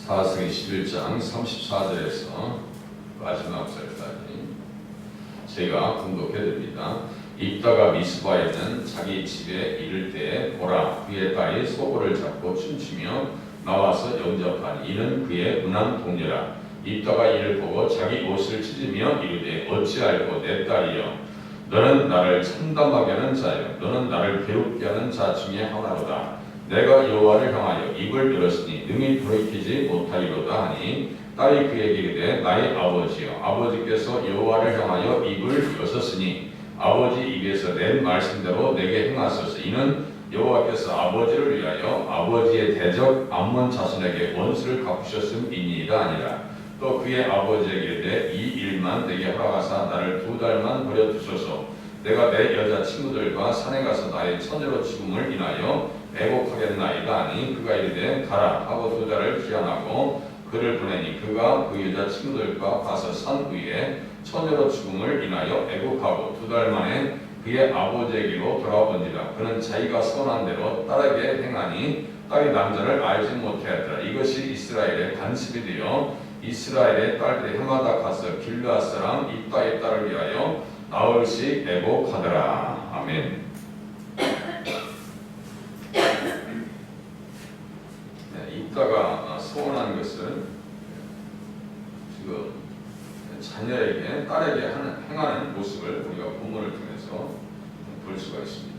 사사기 11장 34절에서 마지막 절까지 제가 공독해드립니다. 입다가 미스바에 있는 자기 집에 이를 때에 보라, 그의 딸이 소고를 잡고 춤추며 나와서 영접하니 이는 그의 운한 동료라. 입다가 이를 보고 자기 옷을 찢으며 이르되 어찌할꼬 내 딸이여, 너는 나를 참담하게 하는 자여, 너는 나를 괴롭게 하는 자 중에 하나로다. 내가 여호와를 향하여 입을 열었으니 능히 돌이키지 못하리로다 하니 딸이 그에게 이르되 나의 아버지여, 아버지께서 여호와를 향하여 입을 여셨으니 아버지 입에서 낸 말씀대로 내게 행하소서. 이는 여호와께서 아버지를 위하여 아버지의 대적 암몬 자손에게 원수를 갚으셨음이니이다 아니라. 또 그의 아버지에게 이르되 이 일만 내게 허락하사 나를 2달만 버려두소서. 내가 내 여자 친구들과 산에 가서 나의 처녀로 죽음을 인하여 애곡하겠나이다 하니 그가 이르되 가라 하고 2달을 기한하고 그를 보내니 그가 그 여자 친구들과 가서 산 위에 처녀로 죽음을 인하여 애곡하고 2달 만에 그의 아버지에게로 돌아온지라. 그는 자기가 선한 대로 딸에게 행하니 딸이 남자를 알지 못하였더라. 이것이 이스라엘의 간습이 되어 이스라엘의 딸들이 해마다 가서 길르앗 사람 입다의 딸을 위하여 나흘씩 애곡하더라. 아멘. 입다가 소원한 것은 지금 자녀에게, 딸에게 행하는 모습을 우리가 본문을 통해서 볼 수가 있습니다.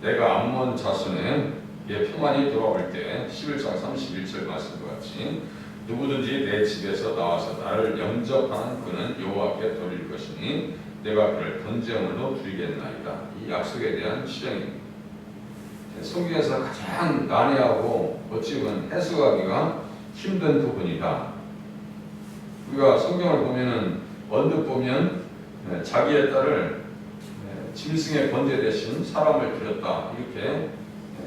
내가 암몬 자손의 평안이 돌아올 때 11장 31절 말씀과 같이 누구든지 내 집에서 나와서 나를 영접하는 그는 여호와께 돌릴 것이니 내가 그를 번제물로 드리겠나이다. 이 약속에 대한 실행입니다. 성경에서 가장 난해하고 어찌 보면 해석하기가 힘든 부분이다. 우리가 성경을 보면은 언뜻 보면 자기의 딸을 짐승의 번제 대신 사람을 드렸다 이렇게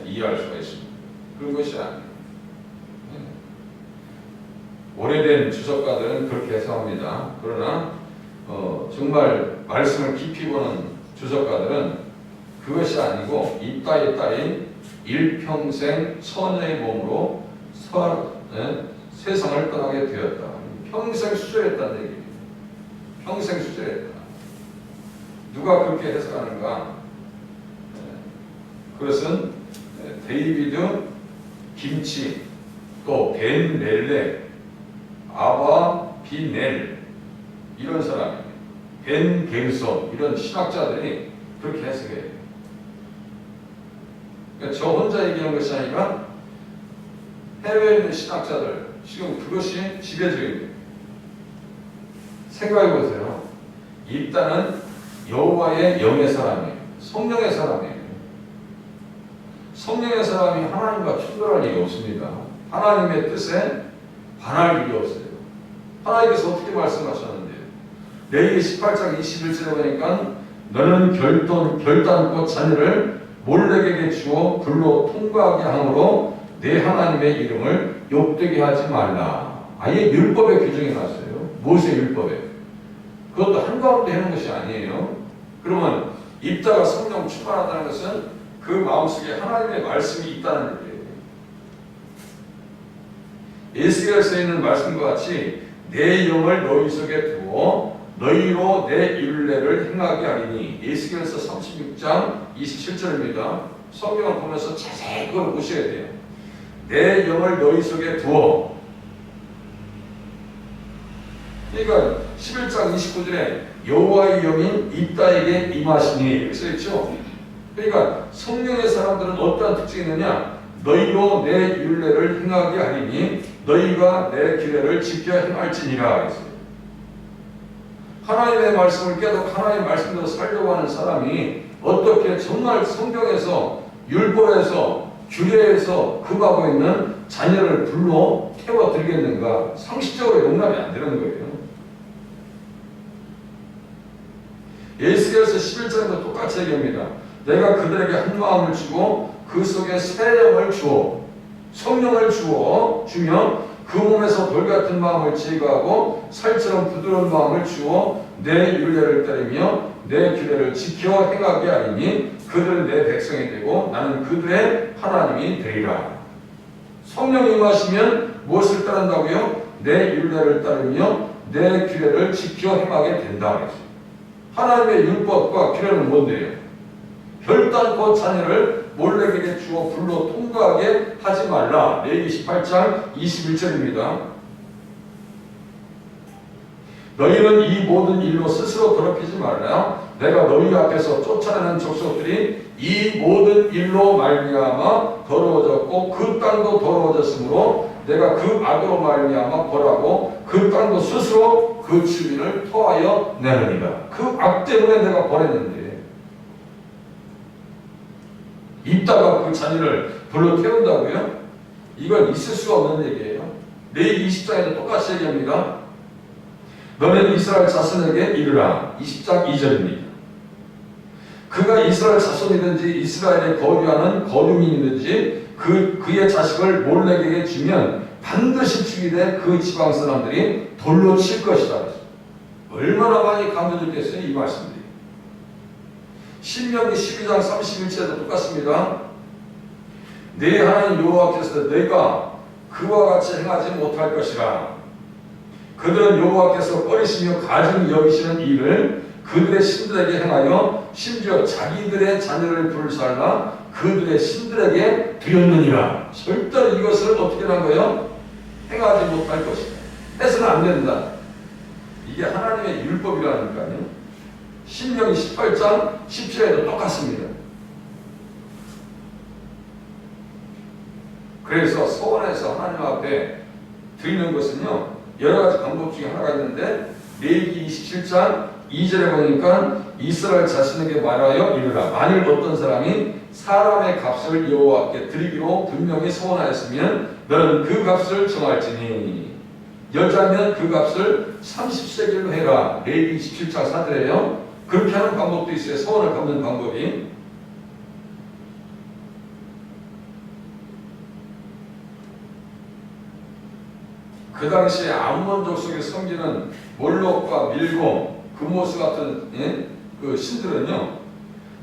이해할 수가 있습니다. 그런 것이 아니에요. 오래된 주석가들은 그렇게 해석합니다. 그러나 정말 말씀을 깊이 보는 주석가들은 그것이 아니고 입다의 딸이 일평생 처녀의 몸으로 세상을 떠나게 되었다. 평생 수절했다는 얘기입니다. 평생 수절했다. 누가 그렇게 해석하는가? 그것은 데이비드 김치, 또 벤 렐레, 아바 비넬 이런 사람입니다. 벤 갱소 이런 신학자들이 그렇게 해석해요. 그러니까 저 혼자 얘기하는 것이 아니라 해외에 있는 신학자들 지금 그것이 지배적입니다. 생각해 보세요. 입다는 여호와의 영의 사람이에요. 성령의 사람이에요. 성령의 사람이 하나님과 충돌할 일이 없습니다. 하나님의 뜻에 반할 일이 없어요. 하나님께서 어떻게 말씀하셨는데요? 레위기 18장 21절에 보니까 너는 결단코 자녀를 몰렉에게 주어 불로 통과하게 함으로 내 하나님의 이름을 욕되게 하지 말라. 아예 율법의 규정이 났어요. 모세 율법에. 그것도 한가운데 하는 것이 아니에요. 그러면 입다가 성령 충만하다는 것은 그 마음속에 하나님의 말씀이 있다는 얘기예요. 에스겔서에 있는 말씀과 같이 내 영을 너희 속에 두어 너희로 내 율례를 행하게 하리니 에스겔서 36장 27절입니다. 성경을 보면서 자세히 그걸 보셔야 돼요. 내 영을 너희 속에 두어. 그러니까 11장 29절에 여호와의 영이 입다에게 임하시니 이렇게 써있죠. 그러니까 성령의 사람들은 어떠한 특징이 있느냐? 너희로 내 율례를 행하게 하리니 너희가 내 규례를 지켜 행할지니라 했어요. 하나님의 말씀을 깨닫고 하나님의 말씀대로 살려고 하는 사람이 어떻게 정말 성경에서 율법에서 규례에서 금하고 있는 자녀를 불러 태워드리겠는가? 상식적으로 용납이 안 되는 거예요. 에스겔서 11장도 똑같이 얘기합니다. 내가 그들에게 한 마음을 주고 그 속에 새 영을 주어 성령을 주며 그 몸에서 돌같은 마음을 제거하고 살처럼 부드러운 마음을 주어 내 율례를 따르며 내 규례를 지켜 행하게 하리니 그들은 내 백성이 되고 나는 그들의 하나님이 되리라. 성령 임하시면 무엇을 따른다고요? 내 율례를 따르며 내 규례를 지켜 행하게 된다 그랬어요. 하나님의 율법과 규례는 뭔데요? 결단코 자녀를 몰래에게 주어 불로 통과하게 하지 말라. 레위기 18장 21절입니다. 너희는 이 모든 일로 스스로 더럽히지 말라. 내가 너희 앞에서 쫓아내는 족속들이 이 모든 일로 말미암아 더러워졌고 그 땅도 더러워졌으므로 내가 그 악으로 말미암아 벌하고 그 땅도 스스로 그 주민을 토하여 내느니라. 그 악 때문에 내가 벌했는데 입다가 그 자녀를 불로 태운다고요? 이건 있을 수가 없는 얘기예요. 레위기 20장에도 똑같이 얘기합니다. 너는 이스라엘 자손에게 이르라. 20장 2절입니다. 그가 이스라엘 자손이든지 이스라엘에 거류하는 거류민이든지 그의 자식을 몰렉에게 주면 반드시 죽이되 그 지방 사람들이 돌로 칠 것이다. 얼마나 많이 강조됐겠어요, 이 말씀들이. 신명기 12장 31절에도 똑같습니다. 내 하나님 여호와께서 내가 그와 같이 행하지 못할 것이라. 그들은 여호와께서 꺼리시며 가증히 여기시는 일을 그들의 신들에게 행하여 심지어 자기들의 자녀를 불살라 그들의 신들에게 드렸느니라. 절대로 이것을 어떻게 한 거예요? 행하지 못할 것이다. 해서는 안 된다. 이게 하나님의 율법이라니까요. 신명기 18장 17절에도 똑같습니다. 그래서 서원에서 하나님 앞에 드리는 것은요, 여러 가지 방법 중에 하나가 있는데, 레위기 27장 2절에 보니까 이스라엘 자신에게 말하여 이르라. 만일 어떤 사람이 사람의 값을 여호와께 드리기로 분명히 서원하였으면 너는 그 값을 정할지니 여자면 그 값을 30세겔로 해라. 레위기 27장 4절에요. 그렇게 하는 방법도 있어요. 서원을 갚는 방법이. 그 당시에 암몬 족속에 섬기는 몰록과 밀곰, 금모스 같은 그 신들은요,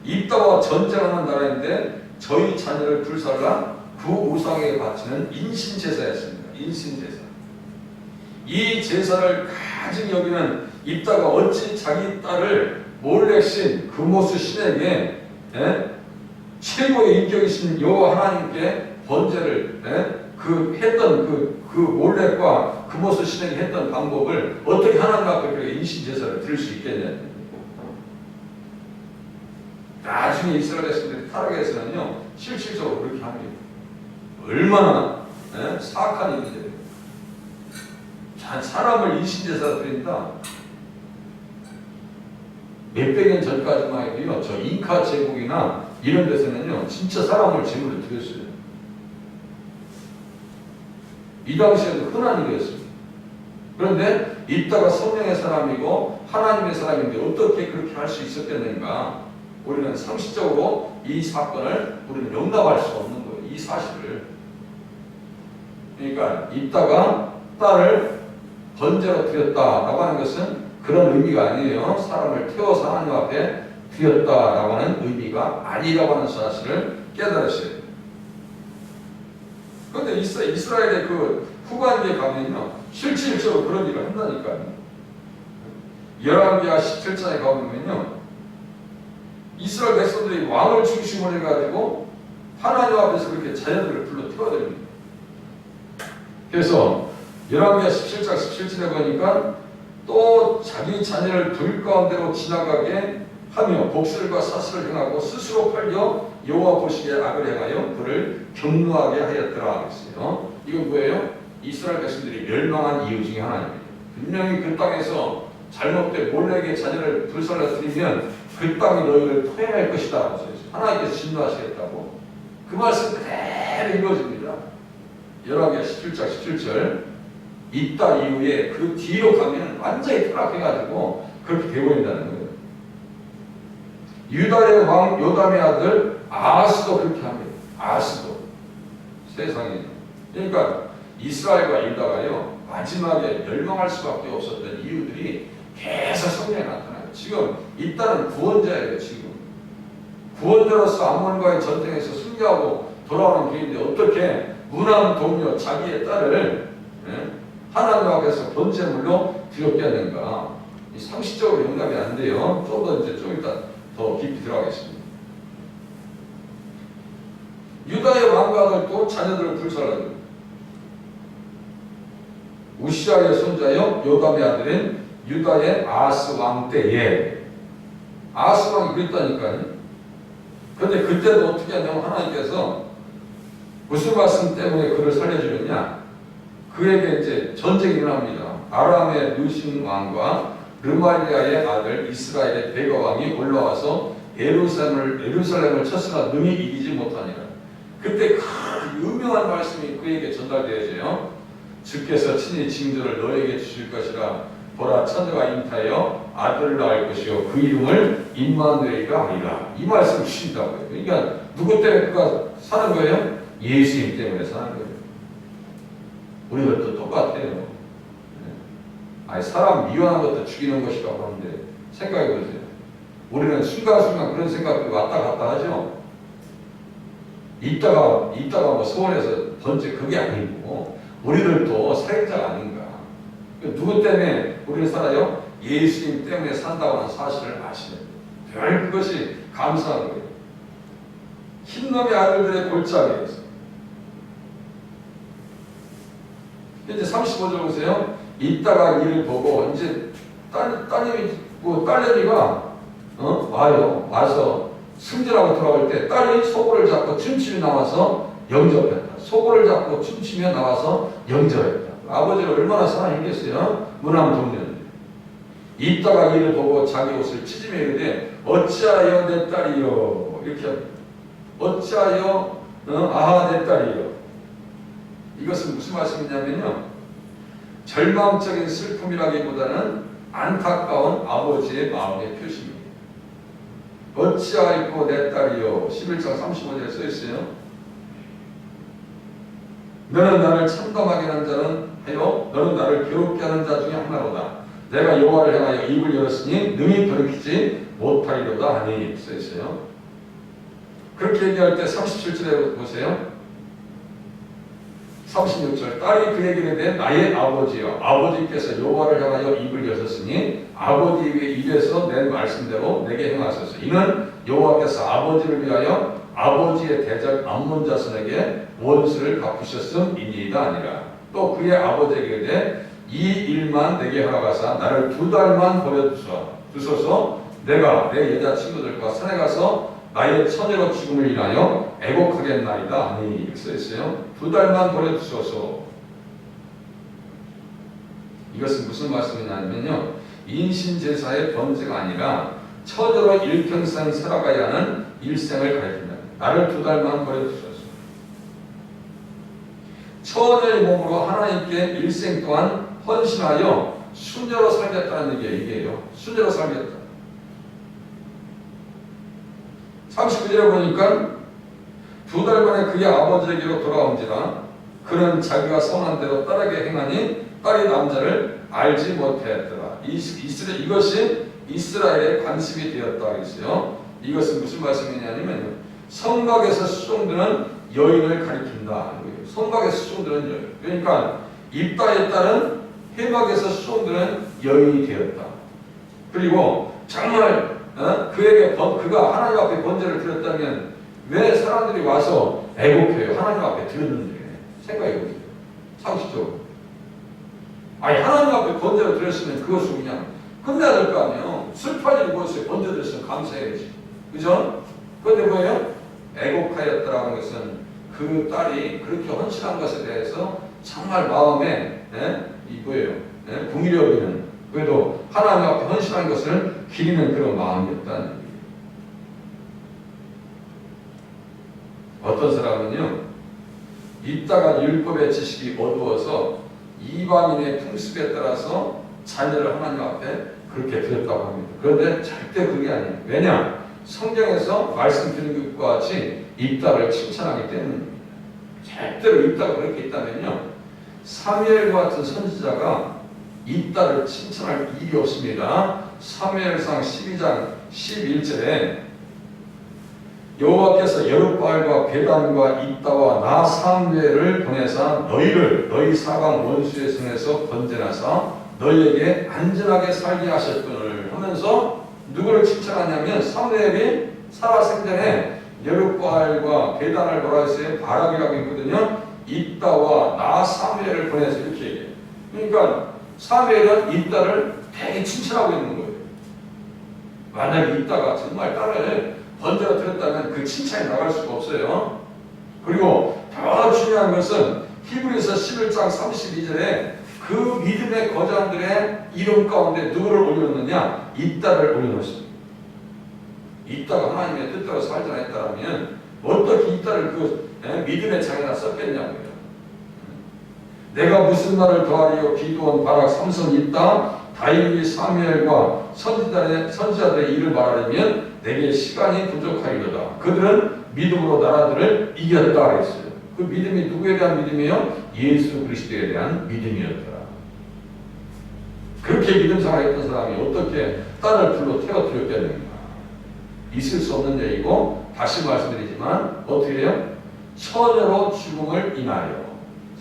입다와 전쟁하는 나라인데 저희 자녀를 불살라 그 우상에 바치는 인신제사였습니다. 인신제사. 이 제사를 가증히 여기는 입다가 어찌 자기 딸을 몰렉신 금모스 신에게 최고의 인격이신 여호와 하나님께 번제를 했던 그 몰렉과 금모스 신에게 했던 방법을 어떻게 하나님 앞에 그렇게 인신제사를 드릴 수 있겠냐. 나중에 이스라엘 백성들이 타락해서는요, 실질적으로 그렇게 합니다. 얼마나 사악한 일이죠. 사람을 인신제사로 드린다. 몇백 년 전까지만 해도요, 저 잉카 제국이나 이런 데서는요, 진짜 사람을 제물로 드렸어요. 이 당시에도 흔한 일이었습니다. 그런데 이따가 성령의 사람이고 하나님의 사람인데 어떻게 그렇게 할 수 있었겠는가? 우리는 상식적으로 이 사건을 우리는 용납할 수 없는 거예요. 이 사실을. 그러니까 이따가 딸을 번제로 드렸다라고 하는 것은 그런 의미가 아니에요. 사람을 태워서 하나님 앞에 드렸다라고 하는 의미가 아니라고 하는 사실을 깨달으셔야 돼요. 그런데 이스라엘의 그 후반기에 가면요, 실질적으로 그런 일을 한다니까요. 열왕기하 17장에 가보면요, 이스라엘 백성들이 왕을 중심으로 해가지고 하나님 앞에서 그렇게 자녀들을 불러 태워드립니다. 그래서 열왕기하 17장 17절에 보니까 또 자기 자녀를 불 가운데로 지나가게 하며 복술과 사슬을 행하고 스스로 팔려 여호와 보시기에 악을 행하여 그를 경노하게 하였더라 그랬어요. 이건 뭐예요? 이스라엘 백성들이 멸망한 이유 중에 하나입니다. 분명히 그 땅에서 잘못된 몰렉의 자녀를 불살라 드리면 그 땅이 너희를 토해낼 것이다. 하나님께서 진노하시겠다고. 그 말씀 그대로 이루어집니다. 열왕기하 17장 17절. 이따 이후에 그 뒤로 가면 완전히 타락해가지고 그렇게 되어버린다는 거예요. 유다의 왕 요담의 아들 아하스도 그렇게 합니다. 아하스도. 세상에. 그러니까 이스라엘과 유다가요, 마지막에 멸망할 수밖에 없었던 이유들이 계속 성경에 나타나요. 지금 이따는 구원자예요. 지금 구원자로서 암몬과의 전쟁에서 승리하고 돌아오는 길인데 어떻게 무난 동료 자기의 딸을 하나님 앞에서 번제물로 드렸겠는가? 이 상식적으로 용납이 안 돼요. 좀 더 이제 좀 이따 더 깊이 들어가겠습니다. 유다의 왕과 또 자녀들을 불살라줍니다. 우시아의 손자요 요담의 아들인 유다의 아하스 왕 때에 아하스 왕이 그랬다니까요. 그런데 그때도 어떻게 하냐면 하나님께서 무슨 말씀 때문에 그를 살려주느냐? 그에게 이제 전쟁이 일어납니다. 아람의 느신 왕과 르말리아의 아들 이스라엘의 베가 왕이 올라와서 예루살렘을 쳤으나 능히 이기지 못하니라. 그때 그 유명한 말씀이 그에게 전달되어져요. 주께서 친히 징조를 너에게 주실 것이라. 보라, 처녀가 잉타하여 아들을 낳을 것이요 그 이름을 임마누엘이라 하리라. 이 말씀을 주신다고요. 그러니까 누구 때문에 그가 사는 거예요? 예수님 때문에 사는 거예요. 우리도 똑같아요. 아니, 사람 미워하는 것도 죽이는 것이라고 하는데 생각해 보세요. 우리는 순간순간 그런 생각이 왔다 갔다 하죠. 이따가 뭐 서울에서 번째 그게 아니고 우리들도 살인자가 아닌가. 누구 때문에 우리를 살아요? 예수님 때문에 산다고 하는 사실을 아시는 별 그것이 감사한 거예요. 흰놈의 아들들의 골짜기에서 이제 35절 보세요. 이따가 이를 보고 이제 딸내미가 와서 승진하고 돌아올 때 딸이 소고를 잡고 춤추며 나와서 영접했다. 소고를 잡고 춤추며 나와서 영접했다. 아버지를 얼마나 사랑했겠어요? 무난 동년. 이따가 이를 보고 자기 옷을 치지며 이르되 어찌하여 내 딸이요 이렇게 합니다. 어찌하여 아하 내 딸이요. 이것은 무슨 말씀이냐면요, 절망적인 슬픔이라기보다는 안타까운 아버지의 마음의 표시입니다. 어찌하여 내 딸이요. 11장 35절에 써있어요. 너는 나를 참담하게 하는 자는 하여 너는 나를 괴롭게 하는 자 중에 하나로다. 내가 여호와를 향하여 입을 열었으니 능히 돌이키지 못하리로다 하니 써있어요. 그렇게 얘기할 때 37절에 보세요. 36절 딸이 그에게 이르되 나의 아버지여 아버지께서 여호와를 향하여 입을 여셨으니 아버지의 입에서 낸 말씀대로 내게 행하소서. 이는 여호와께서 아버지를 위하여 아버지의 대적 암몬 자손에게 원수를 갚으셨음이니이다 아니라. 또 그의 아버지에게 이르되 이 일만 내게 허락하사 나를 2달만 버려두소서. 내가 내 여자친구들과 산에 가서 나의 처녀로 죽음을 인하여 애곡하겠나이다 하니 이렇게 써있어요. 2달만 버려두소서. 이것은 무슨 말씀이냐면요, 인신제사의 번제가 아니라 처녀로 일평생 살아가야 하는 일생을 가리킨다. 나를 2달만 버려두소서. 처녀의 몸으로 하나님께 일생 동안 헌신하여 수녀로 살겠다는 얘기예요. 수녀로 살겠다. 39절에 보니까 2달 만에 그의 아버지에게로 돌아온지라 그는 자기가 선한 대로 딸에게 행하니 딸이 남자를 알지 못하였더라. 이것이 이스라엘의 관습이 되었다 그랬어요. 이것은 무슨 말씀이냐면 성막에서 수종드는 여인을 가리킨다. 성막에서 수종드는 여인. 그러니까 입다의 딸은 회막에서 수종드는 여인이 되었다. 그리고 정말 그가 하나님 앞에 번제를 드렸다면 왜 사람들이 와서 애곡해요? 하나님 앞에 드렸는데. 생각해보세요. 상식적으로. 아니 하나님 앞에 번제를 드렸으면 그것을 그냥 끝내야 될 거 아니에요. 슬픈 일이 뭐였어요? 번제 드렸으면 감사해야지. 그죠? 그런데 뭐예요? 애곡하였다라는 것은 그 딸이 그렇게 헌신한 것에 대해서 정말 마음에 궁일이 여기는, 그래도 하나님 앞에 헌신한 것을 기리는 그런 마음이었다는 얘기예요. 어떤 사람은요, 이따가 율법의 지식이 어두워서 이방인의 풍습에 따라서 자녀를 하나님 앞에 그렇게 드렸다고 합니다. 그런데 절대 그게 아니에요. 왜냐? 성경에서 말씀드린 것과 같이 입다를 칭찬하기 때문입니다. 절대로 입다가 그렇게 있다면요, 사무엘과 같은 선지자가 입다를 칭찬할 일이 없습니다. 사무엘상 12장 11절에 여호와께서 여룻바알과 게담과 입다와 나 사무엘을 보내사 너희 사방 원수의 손에서 건져내사 너희에게 안전하게 살게 하셨거늘 하면서 누구를 칭찬하냐면 사무엘이 살아생전에 여룻바알과 게담을 보라에서의 바락이라고 있거든요. 입다와 나 사무엘을 보내서 이렇게 얘기해요. 그러니까 사무엘은 입다를 되게 칭찬하고 있는 거예요. 만약에 입다가 정말 딸을 번제로 드렸다면 그 칭찬이 나갈 수가 없어요. 그리고 더 중요한 것은 히브리서 11장 32절에 그 믿음의 거장들의 이름 가운데 누구를 올려놓느냐? 입다를 올려놓습니다. 입다가 하나님의 뜻대로 살지 않았다면 어떻게 입다를 그 믿음의 장에다 썼겠냐고요. 내가 무슨 말을 더하리요? 기드온, 바락, 삼손, 입다, 다윗이 사무엘과 선지자들의 일을 말하려면 내게 시간이 부족하리로다. 그들은 믿음으로 나라들을 이겼다 했어요. 그 믿음이 누구에 대한 믿음이에요? 예수 그리스도에 대한 믿음이었더라. 그렇게 믿음 생활했던 사람이 어떻게 딸을 불러 태워드렸겠는가? 있을 수 없는 얘기고, 다시 말씀드리지만 어떻게 해요? 처녀로 죽음을 인하여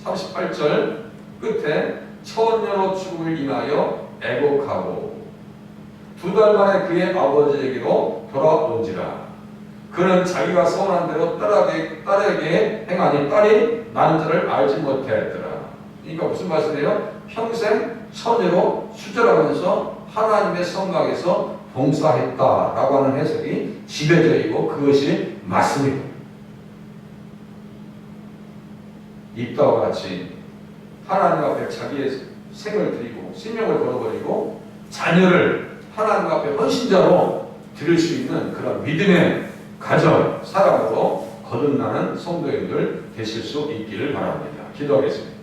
38절 끝에 처녀로 죽음을 인하여 애곡하고 2달 만에 그의 아버지에게로 돌아온지라. 그는 자기가 서운한 대로 딸에게 행하니 딸이 나는 자를 알지 못하였더라. 그러니까 무슨 말씀이에요? 평생 처녀로 수절하면서 하나님의 성막에서 봉사했다라고 하는 해석이 지배되어 있고 그것이 맞습니다. 입다와 같이 하나님 앞에 자기의 생을 드리고 생명을 걸어버리고 자녀를 하나님 앞에 헌신자로 드릴 수 있는 그런 믿음의 가정, 사랑으로 거듭나는 성도님들 되실 수 있기를 바랍니다. 기도하겠습니다.